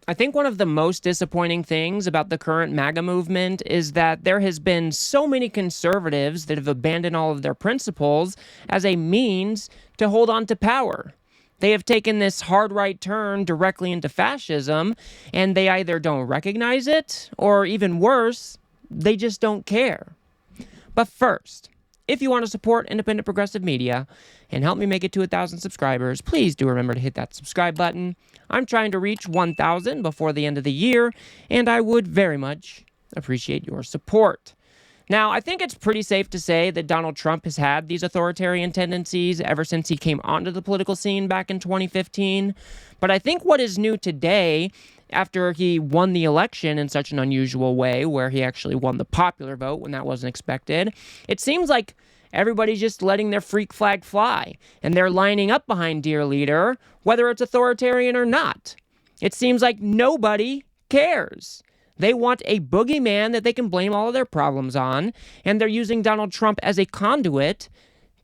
I think one of the most disappointing things about the current MAGA movement is that there has been so many conservatives that have abandoned all of their principles as a means to hold on to power. They have taken this hard right turn directly into fascism, and they either don't recognize it, or even worse, they just don't care. But first, if you want to support independent progressive media and help me make it to 1,000 subscribers, please do remember to hit that subscribe button. I'm trying to reach 1,000 before the end of the year, and I would very much appreciate your support. Now, I think it's pretty safe to say that Donald Trump has had these authoritarian tendencies ever since he came onto the political scene back in 2015. But I think what is new today, after he won the election in such an unusual way, where he actually won the popular vote when that wasn't expected, it seems like everybody's just letting their freak flag fly, and they're lining up behind Dear Leader, whether it's authoritarian or not. It seems like nobody cares. They want a boogeyman that they can blame all of their problems on, and they're using Donald Trump as a conduit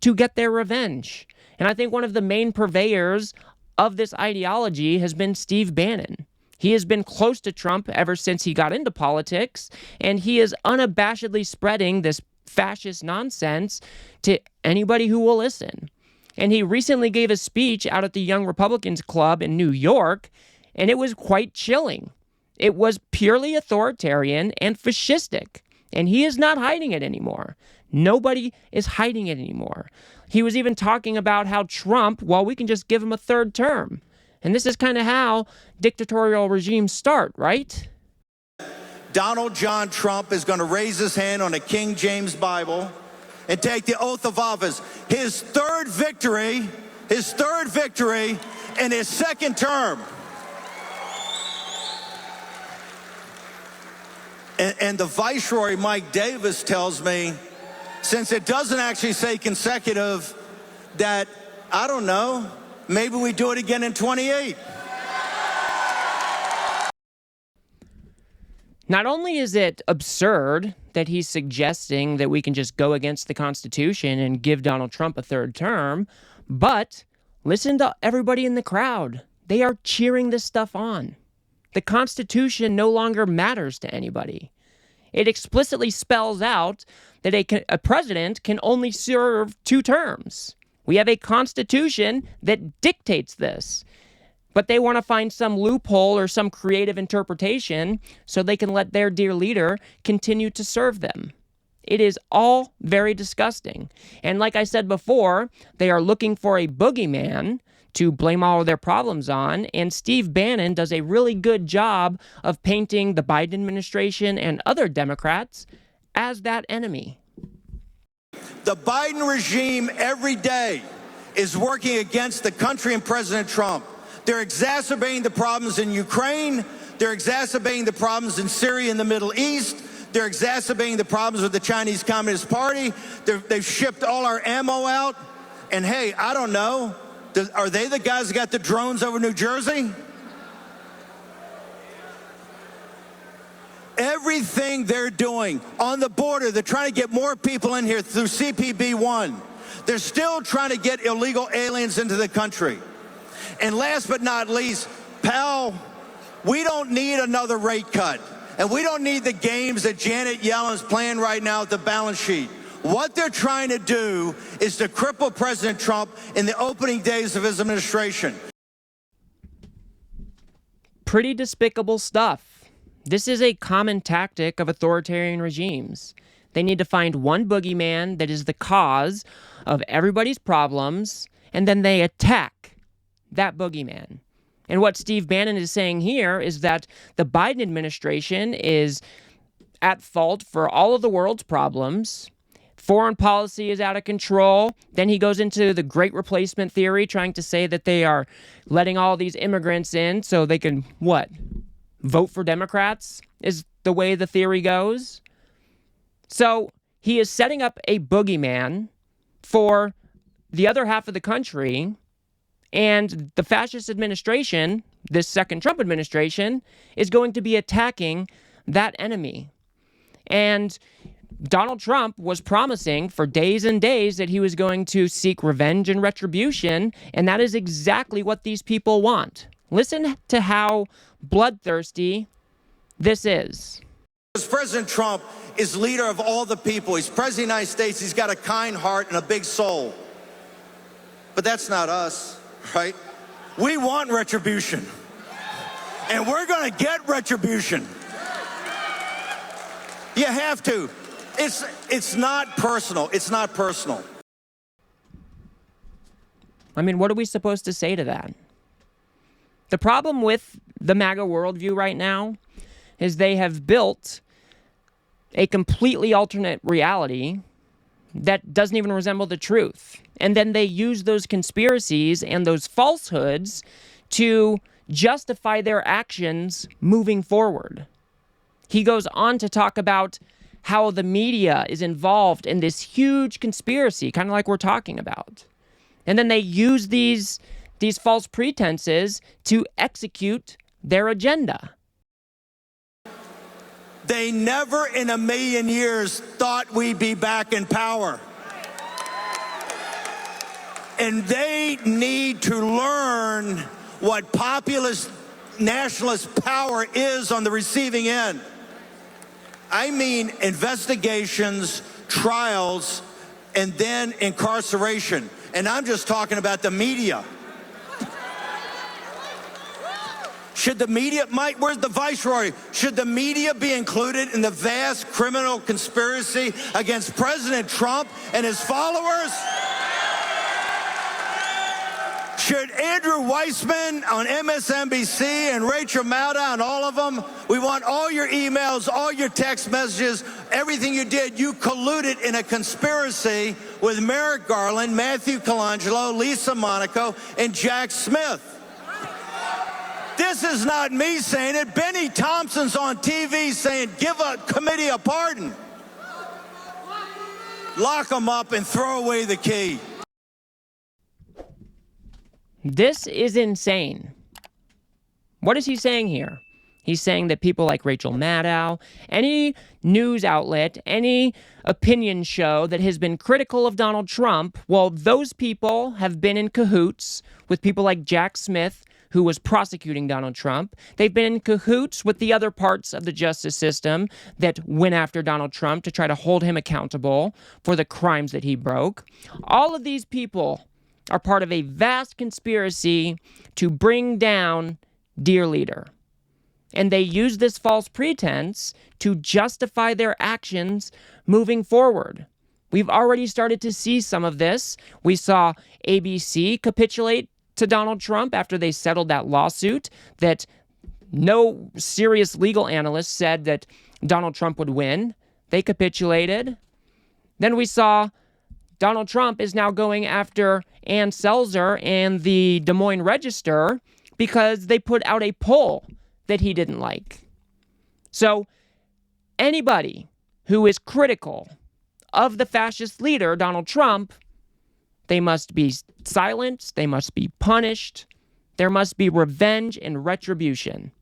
to get their revenge. And I think one of the main purveyors of this ideology has been Steve Bannon. He has been close to Trump ever since he got into politics, and he is unabashedly spreading this fascist nonsense to anybody who will listen. And he recently gave a speech out at the Young Republicans Club in New York, and it was quite chilling. It was purely authoritarian and fascistic, and he is not hiding it anymore. Nobody is hiding it anymore. He was even talking about how Trump, well, we can just give him a third term. And this is kind of how dictatorial regimes start, right? Donald John Trump is going to raise his hand on a King James Bible and take the oath of office. His third victory in his second term. And the Viceroy, Mike Davis, tells me, since it doesn't actually say consecutive, that, I don't know, maybe we do it again in 28. Not only is it absurd that he's suggesting that we can just go against the Constitution and give Donald Trump a third term, but listen to everybody in the crowd. They are cheering this stuff on. The Constitution no longer matters to anybody. It explicitly spells out that a president can only serve 2 terms. We have a Constitution that dictates this. But they want to find some loophole or some creative interpretation so they can let their dear leader continue to serve them. It is all very disgusting. And like I said before, they are looking for a boogeyman to blame all of their problems on, and Steve Bannon does a really good job of painting the Biden administration and other Democrats as that enemy. The Biden regime every day is working against the country and President Trump. They're exacerbating the problems in Ukraine. They're exacerbating the problems in Syria and the Middle East. They're exacerbating the problems with the Chinese Communist Party. They've shipped all our ammo out. And hey, I don't know, are they the guys that got the drones over New Jersey? Everything they're doing on the border, they're trying to get more people in here through CPB-1. They're still trying to get illegal aliens into the country. And last but not least, pal, we don't need another rate cut. And we don't need the games that Janet Yellen's playing right now at the balance sheet. What they're trying to do is to cripple President Trump in the opening days of his administration. Pretty despicable stuff. This is a common tactic of authoritarian regimes. They need to find one boogeyman that is the cause of everybody's problems, and then they attack that boogeyman. And what Steve Bannon is saying here is that the Biden administration is at fault for all of the world's problems. Foreign policy is out of control. Then he goes into the great replacement theory, trying to say that they are letting all these immigrants in so they can, what? Vote for Democrats is the way the theory goes. So he is setting up a boogeyman for the other half of the country, and the fascist administration, this second Trump administration, is going to be attacking that enemy. And Donald Trump was promising for days and days that he was going to seek revenge and retribution, and that is exactly what these people want. Listen to how bloodthirsty this is. Because President Trump is leader of all the people. He's president of the United States. He's got a kind heart and a big soul. But that's not us, right? We want retribution. And we're going to get retribution. You have to. It's not personal. It's not personal. I mean, what are we supposed to say to that? The problem with the MAGA worldview right now is they have built a completely alternate reality that doesn't even resemble the truth. And then they use those conspiracies and those falsehoods to justify their actions moving forward. He goes on to talk about how the media is involved in this huge conspiracy, kind of like we're talking about. And then they use these false pretenses to execute their agenda. They never in a million years thought we'd be back in power. And they need to learn what populist nationalist power is on the receiving end. I mean investigations, trials, and then incarceration. And I'm just talking about the media. Should the media, Mike, where's the viceroy? Should the media be included in the vast criminal conspiracy against President Trump and his followers? Should Andrew Weissman on MSNBC and Rachel Maddow and all of them, we want all your emails, all your text messages, everything you did, you colluded in a conspiracy with Merrick Garland, Matthew Colangelo, Lisa Monaco, and Jack Smith. This is not me saying it. Benny Thompson's on TV saying, give a committee a pardon. Lock them up and throw away the key. This is insane. What is he saying here? He's saying that people like Rachel Maddow, any news outlet, any opinion show that has been critical of Donald Trump, well, those people have been in cahoots with people like Jack Smith, who was prosecuting Donald Trump. They've been in cahoots with the other parts of the justice system that went after Donald Trump to try to hold him accountable for the crimes that he broke. All of these people are part of a vast conspiracy to bring down dear leader. And they use this false pretense to justify their actions moving forward. We've already started to see some of this. We saw ABC capitulate to Donald Trump after they settled that lawsuit that no serious legal analyst said that Donald Trump would win. They capitulated. Then we saw Donald Trump is now going after Ann Selzer and the Des Moines Register because they put out a poll that he didn't like. So anybody who is critical of the fascist leader, Donald Trump, they must be silenced, they must be punished, there must be revenge and retribution.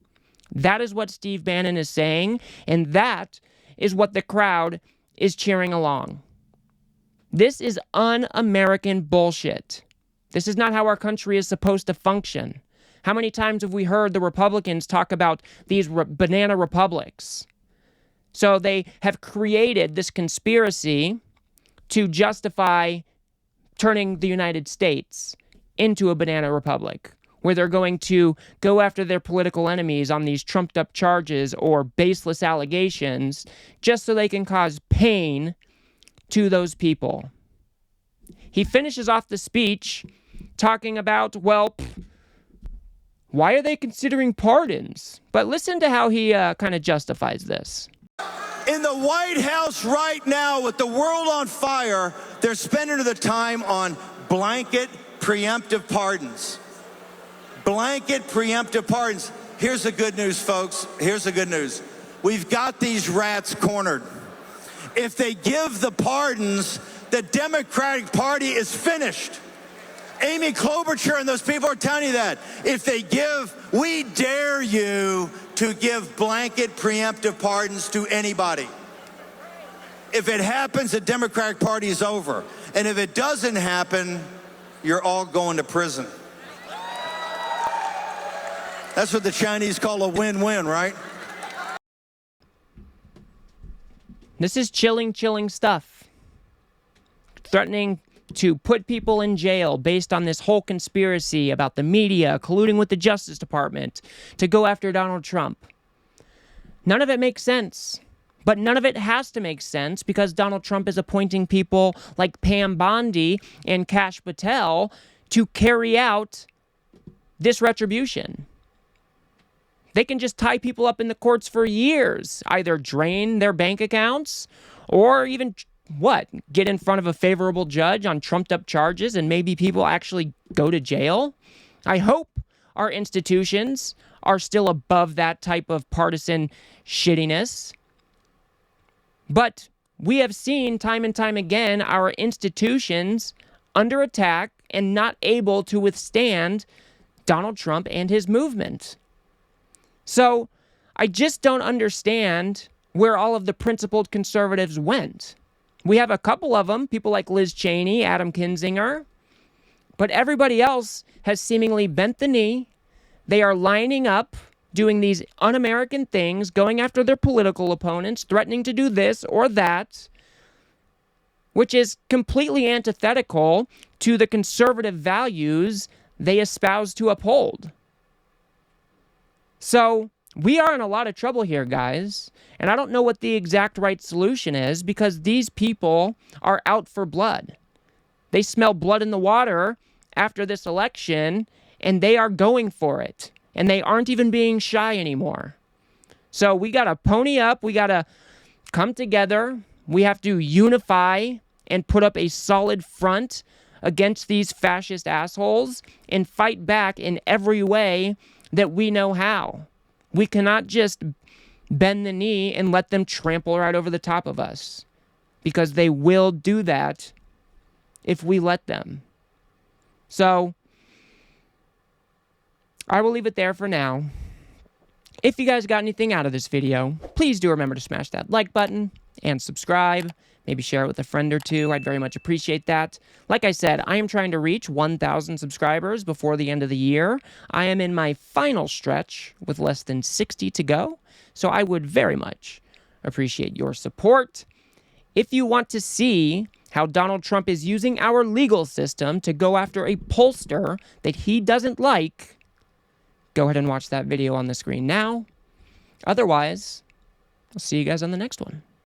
That is what Steve Bannon is saying, and that is what the crowd is cheering along. This is un-American bullshit. This is not how our country is supposed to function. How many times have we heard the Republicans talk about these banana republics? So they have created this conspiracy to justify turning the United States into a banana republic, where they're going to go after their political enemies on these trumped-up charges or baseless allegations just so they can cause pain to those people. He finishes off the speech talking about, well, why are they considering pardons? But listen to how he kind of justifies this. In the White House right now, with the world on fire, they're spending the time on blanket preemptive pardons. Blanket preemptive pardons. Here's the good news, folks. Here's the good news. We've got these rats cornered. If they give the pardons, the Democratic Party is finished. Amy Klobuchar and those people are telling you that. If they give, we dare you to give blanket preemptive pardons to anybody. If it happens, the Democratic Party is over. And if it doesn't happen, you're all going to prison. That's what the Chinese call a win-win, right? This is chilling stuff. Threatening to put people in jail based on this whole conspiracy about the media colluding with the Justice Department to go after Donald Trump. None of it makes sense. But none of it has to make sense because Donald Trump is appointing people like Pam Bondi and Kash Patel to carry out this retribution. They can just tie people up in the courts for years, either drain their bank accounts or even get in front of a favorable judge on trumped-up charges and maybe people actually go to jail? I hope our institutions are still above that type of partisan shittiness. But we have seen time and time again our institutions under attack and not able to withstand Donald Trump and his movement. So I just don't understand where all of the principled conservatives went. We have a couple of them, people like Liz Cheney, Adam Kinzinger, but everybody else has seemingly bent the knee. They are lining up, doing these un-American things, going after their political opponents, threatening to do this or that, which is completely antithetical to the conservative values they espouse to uphold. So we are in a lot of trouble here, guys, and I don't know what the exact right solution is because these people are out for blood. They smell blood in the water after this election, and they are going for it, and they aren't even being shy anymore. So we got to pony up. We got to come together. We have to unify and put up a solid front against these fascist assholes and fight back in every way that we know how. We cannot just bend the knee and let them trample right over the top of us, because they will do that if we let them. So I will leave it there for now. If you guys got anything out of this video, please do remember to smash that like button and subscribe. Maybe share it with a friend or two. I'd very much appreciate that. Like I said, I am trying to reach 1,000 subscribers before the end of the year. I am in my final stretch with less than 60 to go, so I would very much appreciate your support. If you want to see how Donald Trump is using our legal system to go after a pollster that he doesn't like, go ahead and watch that video on the screen now. Otherwise, I'll see you guys on the next one.